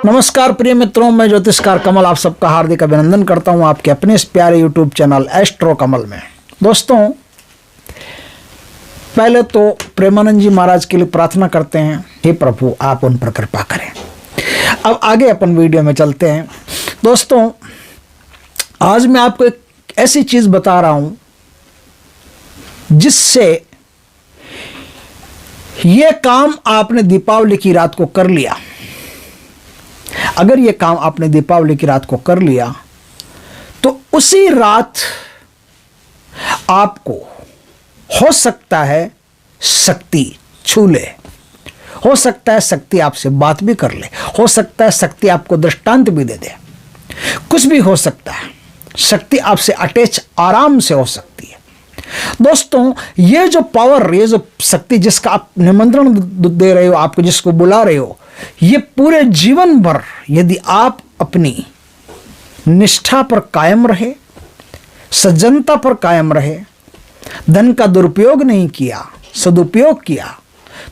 नमस्कार प्रिय मित्रों, मैं ज्योतिषकार कमल आप सबका हार्दिक अभिनंदन करता हूं आपके अपने इस प्यारे यूट्यूब चैनल एस्ट्रो कमल में। दोस्तों, पहले तो प्रेमानंद जी महाराज के लिए प्रार्थना करते हैं, हे प्रभु आप उन पर कृपा करें। अब आगे अपन वीडियो में चलते हैं। दोस्तों, आज मैं आपको एक ऐसी चीज बता रहा हूं जिससे यह काम आपने दीपावली की रात को कर लिया। अगर यह काम आपने दीपावली की रात को कर लिया तो उसी रात आपको हो सकता है शक्ति छू ले, हो सकता है शक्ति आपसे बात भी कर ले, हो सकता है शक्ति आपको दृष्टांत भी दे दे, कुछ भी हो सकता है। शक्ति आपसे अटैच आराम से हो सकती है। दोस्तों, ये जो पावर, ये जो शक्ति जिसका आप निमंत्रण दे रहे हो, आपको जिसको बुला रहे हो, ये पूरे जीवन भर यदि आप अपनी निष्ठा पर कायम रहे, सज्जनता पर कायम रहे, धन का दुरुपयोग नहीं किया, सदुपयोग किया,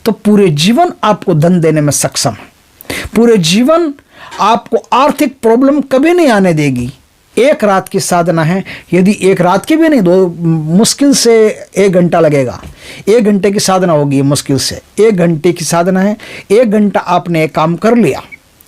तो पूरे जीवन आपको धन देने में सक्षम है। पूरे जीवन आपको आर्थिक प्रॉब्लम कभी नहीं आने देगी। एक रात की साधना है, यदि एक रात की भी नहीं, दो मुश्किल से 1 घंटा लगेगा। 1 घंटे की साधना होगी, मुश्किल से 1 घंटे की साधना है। 1 घंटा आपने काम कर लिया,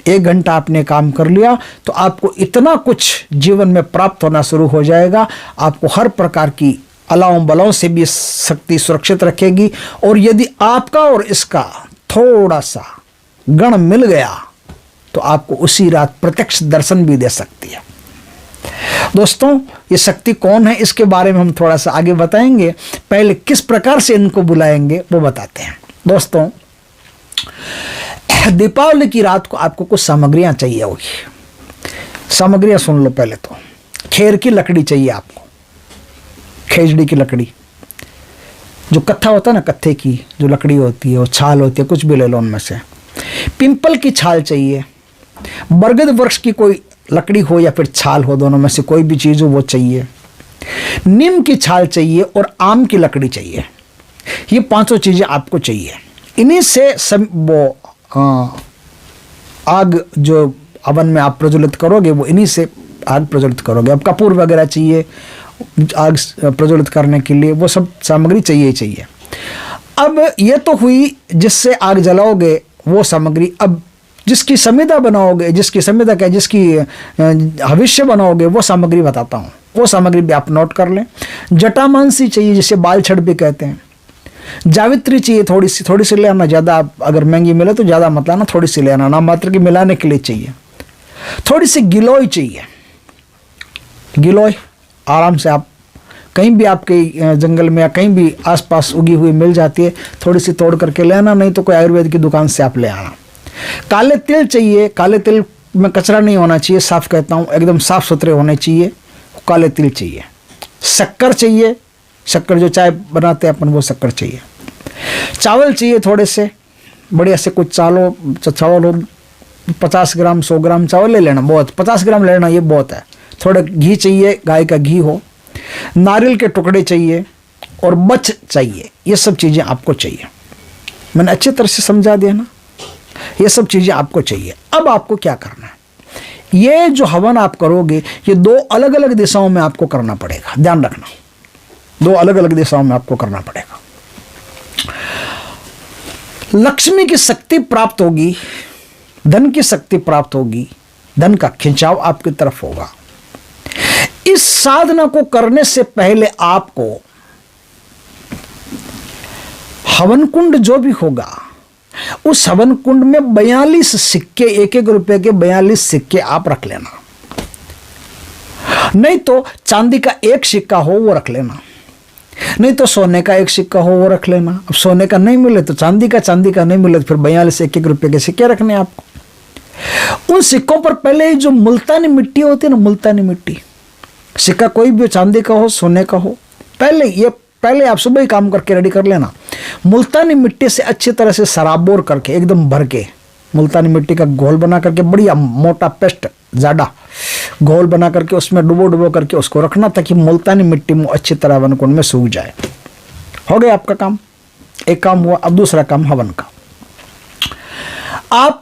1 घंटा आपने काम कर लिया तो आपको इतना कुछ जीवन में प्राप्त होना शुरू हो जाएगा। आपको हर प्रकार की अलाओं बलाओं से भी शक्ति सुरक्षित रखेगी। और यदि आपका और इसका थोड़ा सा गण मिल गया तो आपको उसी रात प्रत्यक्ष दर्शन भी दे सकती है। दोस्तों, ये शक्ति कौन है इसके बारे में हम थोड़ा सा आगे बताएंगे। पहले किस प्रकार से इनको बुलाएंगे वो बताते हैं। दोस्तों, दीपावली की रात को आपको कुछ सामग्रियां चाहिए होगी। सामग्रियां सुन लो। पहले तो खेर की लकड़ी चाहिए आपको, खेजड़ी की लकड़ी, जो कत्था होता है ना, कत्थे की जो लकड़ी होती है, वो छाल होती है, कुछ भी ले लो उनमें से। पिंपल की छाल चाहिए, बरगद वृक्ष की कोई लकड़ी हो या फिर छाल हो, दोनों में से कोई भी चीज हो वो चाहिए। नीम की छाल चाहिए और आम की लकड़ी चाहिए। ये 5 चीजें आपको चाहिए। इन्हीं से वो आग जो अवन में आप प्रज्वलित करोगे, वो इन्हीं से आग प्रज्वलित करोगे। अब कपूर वगैरह चाहिए आग प्रज्वलित करने के लिए, वो सब सामग्री चाहिए ही चाहिए। अब ये तो हुई जिससे आग जलाओगे वो सामग्री। अब जिसकी समिधा बनाओगे, जिसकी समिधा क्या, जिसकी हविष्य बनाओगे, वो सामग्री बताता हूँ। वो सामग्री भी आप नोट कर लें। जटामांसी चाहिए, जिसे बाल छड़ भी कहते हैं। जावित्री चाहिए, थोड़ी सी ले आना, ज़्यादा अगर महंगी मिले तो ज़्यादा मत लाना, थोड़ी सी ले आना, नाम मात्र की मिलाने के लिए चाहिए। थोड़ी सी गिलोय चाहिए। गिलोय आराम से आप कहीं भी आपके जंगल में या कहीं भी आसपास उगी हुई मिल जाती है, थोड़ी सी तोड़ करके ले आना, नहीं तो कोई आयुर्वेद की दुकान से आप ले आना। काले तिल चाहिए। काले तिल में कचरा नहीं होना चाहिए, साफ कहता हूँ, एकदम साफ सुथरे होने चाहिए। काले तिल चाहिए। शक्कर चाहिए, शक्कर जो चाय बनाते हैं अपन, वो शक्कर चाहिए। चावल चाहिए थोड़े से बढ़िया से, कुछ चावल हो, 50 ग्राम 100 ग्राम चावल ले लेना, बहुत। 50 ग्राम लेना, ये बहुत है। थोड़ा घी चाहिए, गाय का घी हो। नारियल के टुकड़े चाहिए और बच चाहिए। ये सब चीज़ें आपको चाहिए। मैंने अच्छी तरह से समझा दिया ना, ये सब चीज़ें आपको चाहिए। अब आपको क्या करना है, ये जो हवन आप करोगे, ये 2 अलग अलग दिशाओं में आपको करना पड़ेगा। ध्यान रखना, 2 अलग अलग दिशाओं में आपको करना पड़ेगा। लक्ष्मी की शक्ति प्राप्त होगी, धन की शक्ति प्राप्त होगी, धन का खिंचाव आपकी तरफ होगा। इस साधना को करने से पहले आपको हवन कुंड जो भी होगा, उस हवन कुंड में 42 सिक्के, 1-1 रुपए के 42 सिक्के आप रख लेना। नहीं तो चांदी का 1 सिक्का हो वो रख लेना, नहीं तो सोने का 1 सिक्का हो वो रख लेना। अब सोने का नहीं मिले तो चांदी का नहीं मिले तो फिर 42 1-1 रुपए के सिक्के रखने आपको। उन सिक्कों पर पहले ही जो मुल्तानी मिट्टी होती है ना, मुल्तानी मिट्टी, सिक्का कोई भी हो, चांदी का हो, सोने का हो, पहले आप सुबह ही काम करके रेडी कर लेना। मुल्तानी मिट्टी से अच्छी तरह से सराबोर करके, एकदम भर के, मुल्तानी मिट्टी का घोल बना करके, बढ़िया मोटा पेस्ट ज़्यादा घोल बना करके उसमें डुबो करके उसको रखना, ताकि मुल्तानी मिट्टी में अच्छी तरह हवन कुंड में सूख जाए। हो गया आपका काम, एक काम हुआ। अब दूसरा काम हवन का। आप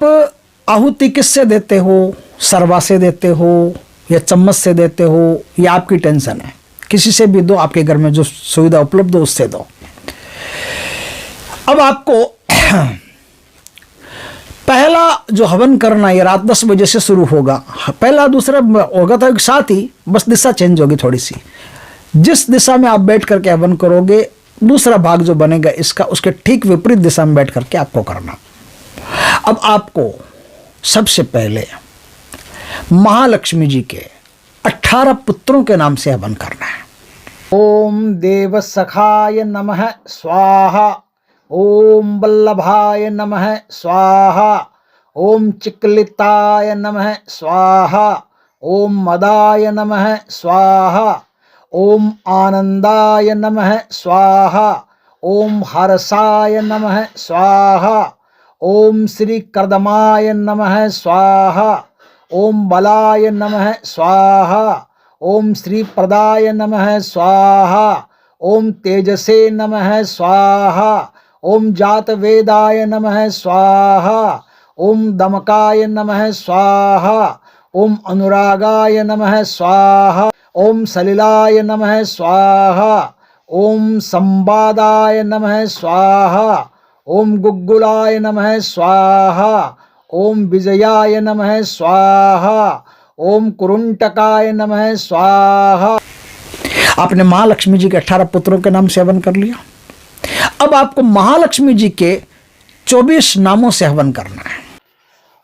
आहुति किससे देते हो? सरवा से देते हो या चम्मच से देते हो, ये आपकी टेंशन है। किसी से भी दो, आपके घर में जो सुविधा उपलब्ध हो उससे दो। अब आपको पहला जो हवन करना ये रात 10 बजे से शुरू होगा। पहला दूसरा होगा तो एक साथ ही, बस दिशा चेंज होगी थोड़ी सी। जिस दिशा में आप बैठ करके हवन करोगे, दूसरा भाग जो बनेगा इसका, उसके ठीक विपरीत दिशा में बैठ करके आपको करना। अब आपको सबसे पहले महालक्ष्मी जी के 18 पुत्रों के नाम से हवन करना है। ओम देव सखाय नमः स्वाहा, ओम वल्लभाय नमः स्वाहा, ओम चिक्लिताय नमः स्वाहा, ओम मदाय नमः स्वाहा, ओम आनंदाय नमः स्वाहा, ओम हर्षाय नमः स्वाहा, ओम श्री कर्दमाय नमः स्वाहा, ओम बलाय नमः स्वाहा, ओम श्री प्रदाय नमः स्वाहा, ओम तेजसे नमः स्वाहा, ओम जात वेदाय नमः स्वाहा, ओम दमकाय नमः स्वाहा, ओम अनुरागाय नमः स्वाहा, ओम सलिलाय नमः स्वाहा, ओम संवादाय नमः स्वाहा, ओम गुग्गुलाय नमः स्वाहा, ओम विजयाय नमः स्वाहा, ओम कुरुंटकाय नमः स्वाहा। आपने महालक्ष्मी जी के 18 पुत्रों के नाम से हवन कर लिया। अब आपको महालक्ष्मी जी के 24 नामों से हवन करना है।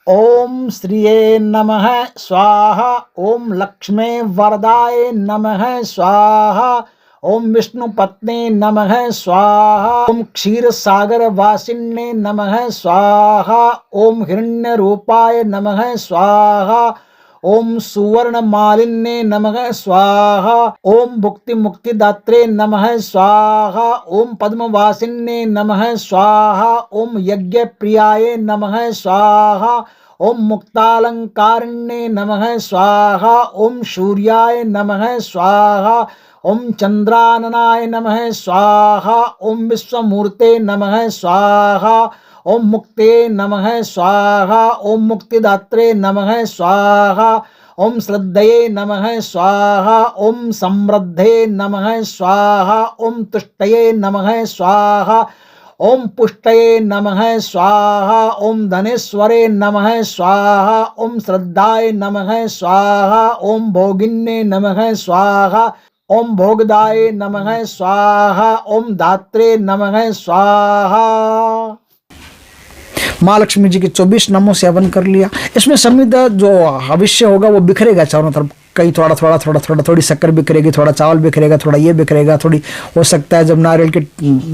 ओम श्रिये नमः स्वाहा, ओम लक्ष्मे वरदाय नमः स्वाहा, ओम विष्णु पत्ने नमः स्वाहा, ओम क्षीर सागर वासिन्ने नमः स्वाहा, ओम हिरण्य रूपाय नमः स्वाहा, ओम सुवर्ण मालिन्ये नमः स्वाहा, ओम भुक्ति मुक्ति दात्रे नमः स्वाहा, ओम पद्मवासिन्ये नमः स्वाहा, ओम यज्ञ प्रियाय नमः स्वाहा, ओम मुक्तालंकारिण्ये नमः स्वाहा, ओम सूर्याय नमः स्वाहा, ओम चंद्राननाय नमः स्वाहा, ओम विश्वमूर्ते नमः स्वाहा, ओम मुक्ते नमः स्वाहा, ओम मुक्तिदात्रे नमः स्वाहा, ओम श्रद्धये नमः स्वाहा, ओम समृद्धे नमः स्वाहा, ओम तुष्टये नमः स्वाहा, ओम पुष्टये नमः स्वाहा, ओम धनेश्वरे नमः स्वाहा, ओम श्रद्धाय नमः स्वाहा, ओम भोगिन्ये नमः स्वाहा, ओम भोगदाय नमः स्वाहा, ओम दात्रे नमः स्वाहा। महालक्ष्मी जी के 24 नामों से हवन कर लिया। इसमें समिधा जो भविष्य होगा वो बिखरेगा चारों तरफ, कहीं थोड़ा थोड़ी शक्कर बिखरेगी, थोड़ा चावल बिखरेगा, थोड़ा ये बिखरेगा, थोड़ी हो सकता है जब नारियल के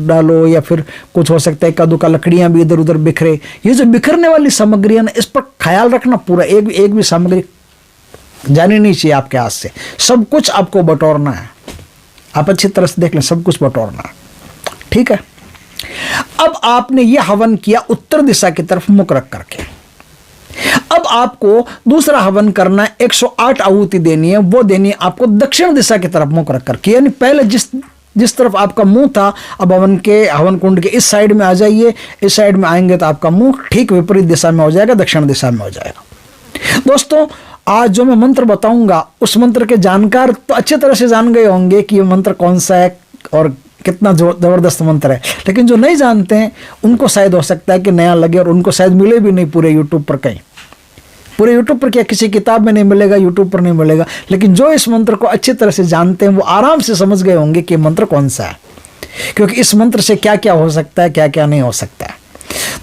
डालो या फिर कुछ हो सकता है कद्दू का लकड़ियां भी इधर उधर बिखरे। ये जो बिखरने वाली सामग्री है ना, इस पर ख्याल रखना पूरा, एक भी सामग्री जानी नहीं चाहिए आपके हाथ से। सब कुछ आपको बटोरना है, आप अच्छी तरह से देख लें, सब कुछ बटोरना है, ठीक है। अब आपने ये हवन किया उत्तर दिशा की तरफ मुख रख करके। अब आपको दूसरा हवन करना है, 108 आहुति देनी है, वो देनी है आपको दक्षिण दिशा की तरफ मुख रख करके। यानी पहले जिस तरफ आपका मुंह था, अब हवन कुंड के इस साइड में आ जाइए। इस साइड में आएंगे तो आपका मुंह ठीक विपरीत दिशा में हो जाएगा, दक्षिण दिशा में हो जाएगा। दोस्तों, आज जो मैं मंत्र बताऊंगा उस मंत्र के जानकार तो अच्छी तरह से जान गए होंगे कि ये मंत्र कौन सा है और कितना जबरदस्त मंत्र है, लेकिन जो नहीं जानते हैं उनको शायद हो सकता है कि नया लगे और उनको शायद मिले भी नहीं पूरे यूट्यूब पर कहीं। पूरे यूट्यूब पर क्या, किसी किताब में नहीं मिलेगा, यूट्यूब पर नहीं मिलेगा, लेकिन जो इस मंत्र को अच्छी तरह से जानते हैं वो आराम से समझ गए होंगे कि मंत्र कौन सा है, क्योंकि इस मंत्र से क्या क्या हो सकता है, क्या क्या नहीं हो सकता है।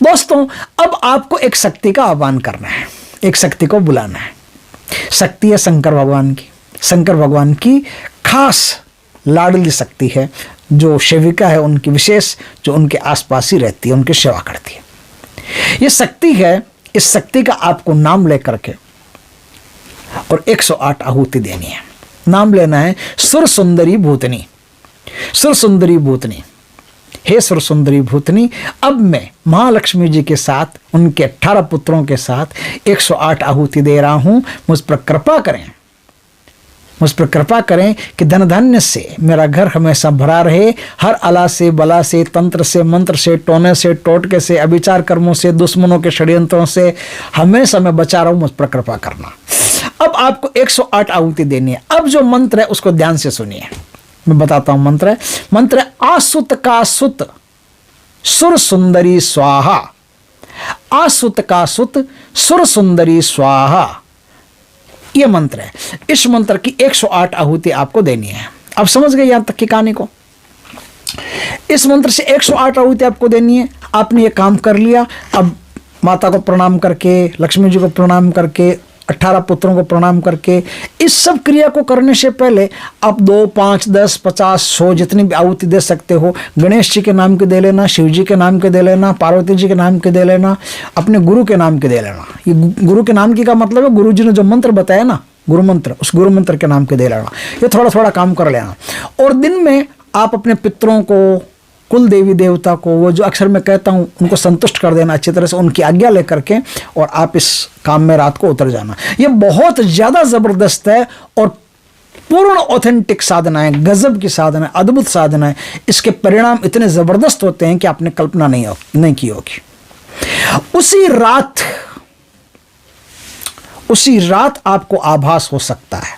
दोस्तों, अब आपको एक शक्ति का आह्वान करना है, एक शक्ति को बुलाना है। शक्ति है शंकर भगवान की। शंकर भगवान की खास लाडली शक्ति है, जो सेविका है उनकी विशेष, जो उनके आसपास ही रहती है, उनकी सेवा करती है। ये शक्ति है, इस शक्ति का आपको नाम लेकर के और 108 आहुति देनी है। नाम लेना है सुर सुंदरी भूतनी। सुर सुंदरी भूतनी, हे सुर सुंदरी भूतनी, अब मैं महालक्ष्मी जी के साथ, उनके 18 पुत्रों के साथ 108 आहुति दे रहा हूं, मुझ पर कृपा करें। मुझ पर कृपा करें कि धन धान्य से मेरा घर हमेशा भरा रहे, हर अला से, बला से, तंत्र से, मंत्र से, टोने से, टोटके से, अभिचार कर्मों से, दुश्मनों के षड्यंत्रों से हमेशा मैं बचा रहूं, मुझ पर कृपा करना। अब आपको 108 आहुति देनी है। अब जो मंत्र है उसको ध्यान से सुनिए, मैं बताता हूं। मंत्र है आसुत का सुत सुर सुंदरी स्वाहा, आसुत का सुत सुर सुंदरी स्वाहा, यह मंत्र है। इस मंत्र की 108 आहुति आपको देनी है। अब समझ गए यहां तक की कहानी को? इस मंत्र से 108 आहुति आपको देनी है। आपने ये काम कर लिया। अब माता को प्रणाम करके, लक्ष्मी जी को प्रणाम करके, 18 पुत्रों को प्रणाम करके, इस सब क्रिया को करने से पहले आप 2, 5, 10, 50, 100 जितनी भी आहुति दे सकते हो, गणेश जी के नाम के दे लेना, शिव जी के नाम के दे लेना, पार्वती जी के नाम के दे लेना, अपने गुरु के नाम के दे लेना। ये गुरु के नाम की का मतलब है गुरु जी ने जो मंत्र बताया ना, गुरु मंत्र, उस गुरु मंत्र के नाम के दे लेना। ये थोड़ा थोड़ा काम कर लेना। और दिन में आप अपने पितरों को, कुल देवी देवता को, वो जो अक्सर मैं कहता हूँ, उनको संतुष्ट कर देना अच्छी तरह से, उनकी आज्ञा लेकर के, और आप इस काम में रात को उतर जाना। ये बहुत ज़्यादा ज़बरदस्त है और पूर्ण ऑथेंटिक साधना है, गजब की साधना है, अद्भुत साधना है। इसके परिणाम इतने ज़बरदस्त होते हैं कि आपने कल्पना नहीं की होगी। उसी रात आपको आभास हो सकता है,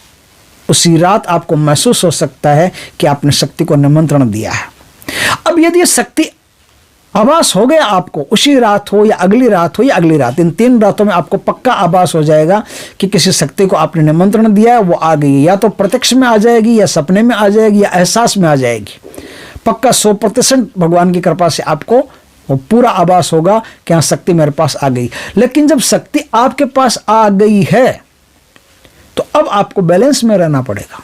उसी रात आपको महसूस हो सकता है कि आपने शक्ति को निमंत्रण दिया है। अब यदि ये शक्ति आभास हो गया आपको, उसी रात हो या अगली रात हो या अगली रात, इन 3 रातों में आपको पक्का आभास हो जाएगा कि किसी शक्ति को आपने निमंत्रण दिया है, वो आ गई। या तो प्रत्यक्ष में आ जाएगी, या सपने में आ जाएगी, या एहसास में आ जाएगी। पक्का 100% भगवान की कृपा से आपको वो पूरा आभास होगा कि हाँ, शक्ति मेरे पास आ गई। लेकिन जब शक्ति आपके पास आ गई है तो अब आपको बैलेंस में रहना पड़ेगा।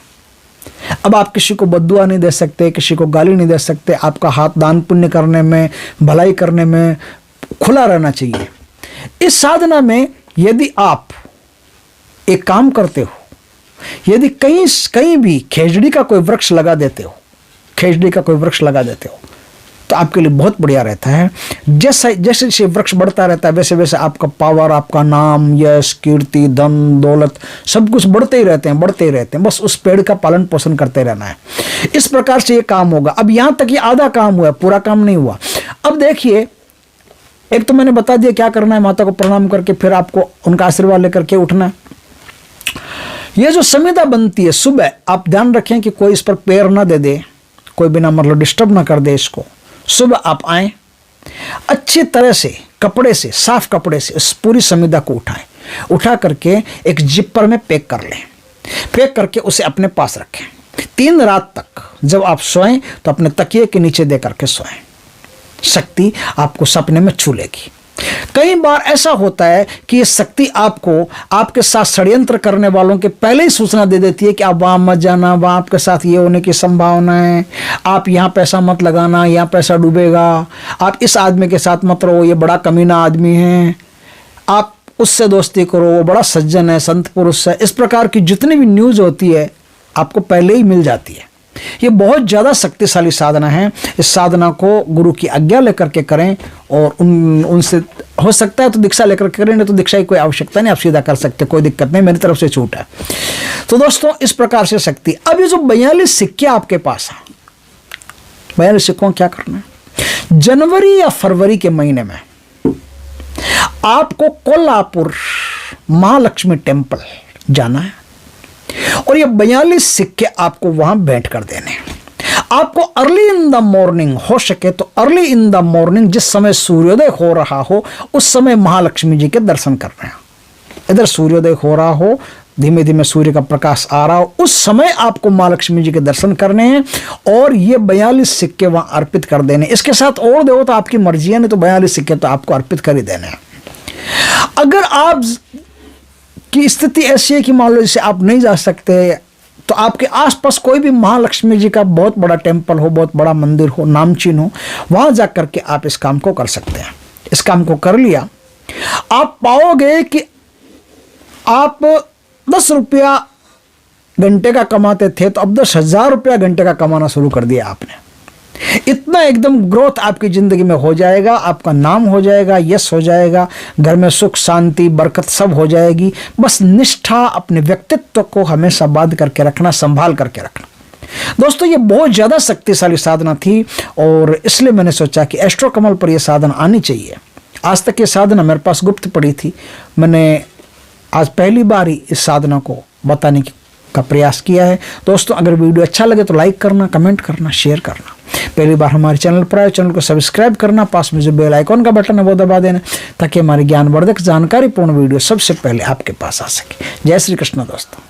अब आप किसी को बद्दुआ नहीं दे सकते, किसी को गाली नहीं दे सकते। आपका हाथ दान पुण्य करने में, भलाई करने में खुला रहना चाहिए। इस साधना में यदि आप एक काम करते हो, यदि कहीं भी खेजड़ी का कोई वृक्ष लगा देते हो, खेजड़ी का कोई वृक्ष लगा देते हो, तो आपके लिए बहुत बढ़िया रहता है। जैसे जैसे वृक्ष बढ़ता रहता है, वैसे वैसे आपका पावर, आपका नाम, यश, कीर्ति, धन, दौलत, सब कुछ बढ़ते ही रहते हैं। बस उस पेड़ का पालन पोषण करते रहना है। इस प्रकार से ये काम होगा। अब यहाँ तक ये आधा काम हुआ, पूरा काम नहीं हुआ। अब देखिए, एक तो मैंने बता दिया क्या करना है। माता को प्रणाम करके फिर आपको उनका आशीर्वाद लेकर के उठना है। ये जो संविदा बनती है सुबह, आप ध्यान रखें कि कोई इस पर पैर ना दे दे, कोई बिना मतलब डिस्टर्ब ना कर दे इसको। सुबह आप आए, अच्छी तरह से कपड़े से, साफ कपड़े से इस पूरी संविदा को उठा करके एक जिपर में पैक कर लें। पैक करके उसे अपने पास रखें। 3 रात तक जब आप सोएं तो अपने तकिए के नीचे दे करके सोएं। शक्ति आपको सपने में छू लेगी। कई बार ऐसा होता है कि ये शक्ति आपको आपके साथ षड्यंत्र करने वालों के पहले ही सूचना दे देती है कि आप वहां मत जाना, वहां आपके साथ ये होने की संभावना है, आप यहाँ पैसा मत लगाना, यहाँ पैसा डूबेगा, आप इस आदमी के साथ मत रहो, ये बड़ा कमीना आदमी है, आप उससे दोस्ती करो, वो बड़ा सज्जन है, संत पुरुष है। इस प्रकार की जितनी भी न्यूज़ होती है आपको पहले ही मिल जाती है। ये बहुत ज़्यादा शक्तिशाली साधना है। इस साधना को गुरु की आज्ञा लेकर के करें, और उनसे हो सकता है तो दीक्षा लेकर के करें, नहीं तो दीक्षा की कोई आवश्यकता नहीं, आप सीधा कर सकते, कोई दिक्कत नहीं, मेरी तरफ से छूट है। तो दोस्तों, इस प्रकार से शक्ति। अब ये जो 42 सिक्के आपके पास हैं, 42 सिक्कों क्या करना है? जनवरी या फरवरी के महीने में आपको कोल्हापुर महालक्ष्मी टेम्पल जाना है, और ये 42 सिक्के आपको वहां भेंट कर देने। आपको अर्ली इन द मॉर्निंग, हो सके तो अर्ली इन द मॉर्निंग, जिस समय सूर्योदय हो रहा हो, उस समय महालक्ष्मी जी के दर्शन करना है। इधर सूर्योदय हो रहा हो, धीमे धीमे सूर्य का प्रकाश आ रहा हो, उस समय आपको महालक्ष्मी जी के दर्शन करने हैं, और ये 42 सिक्के वहां अर्पित कर देने। इसके साथ और दो तो आपकी मर्जी है, नहीं तो 42 सिक्के तो आपको अर्पित कर ही देने हैं। अगर आप की स्थिति ऐसी है कि मान लो जैसे आप नहीं जा सकते, तो आपके आसपास कोई भी महालक्ष्मी जी का बहुत बड़ा टेम्पल हो, बहुत बड़ा मंदिर हो, नामचीन हो, वहां जाकर के आप इस काम को कर सकते हैं। इस काम को कर लिया, आप पाओगे कि आप 10 रुपया घंटे का कमाते थे, तो अब 10,000 रुपया घंटे का कमाना शुरू कर दिया आपने। इतना एकदम ग्रोथ आपकी ज़िंदगी में हो जाएगा, आपका नाम हो जाएगा, यश हो जाएगा, घर में सुख शांति बरकत सब हो जाएगी। बस निष्ठा अपने व्यक्तित्व को हमेशा बांध करके रखना, संभाल करके रखना। दोस्तों ये बहुत ज़्यादा शक्तिशाली साधना थी और इसलिए मैंने सोचा कि एस्ट्रो कमल पर यह साधना आनी चाहिए। आज तक ये साधना मेरे पास गुप्त पड़ी थी, मैंने आज पहली बार ही इस साधना को बताने का प्रयास किया है। दोस्तों अगर वीडियो अच्छा लगे तो लाइक करना, कमेंट करना, शेयर करना। पहली बार हमारे चैनल पर आए, चैनल को सब्सक्राइब करना, पास में जो बेल आइकॉन का बटन है वो दबा देना, ताकि हमारी ज्ञानवर्धक जानकारीपूर्ण वीडियो सबसे पहले आपके पास आ सके। जय श्री कृष्ण दोस्तों।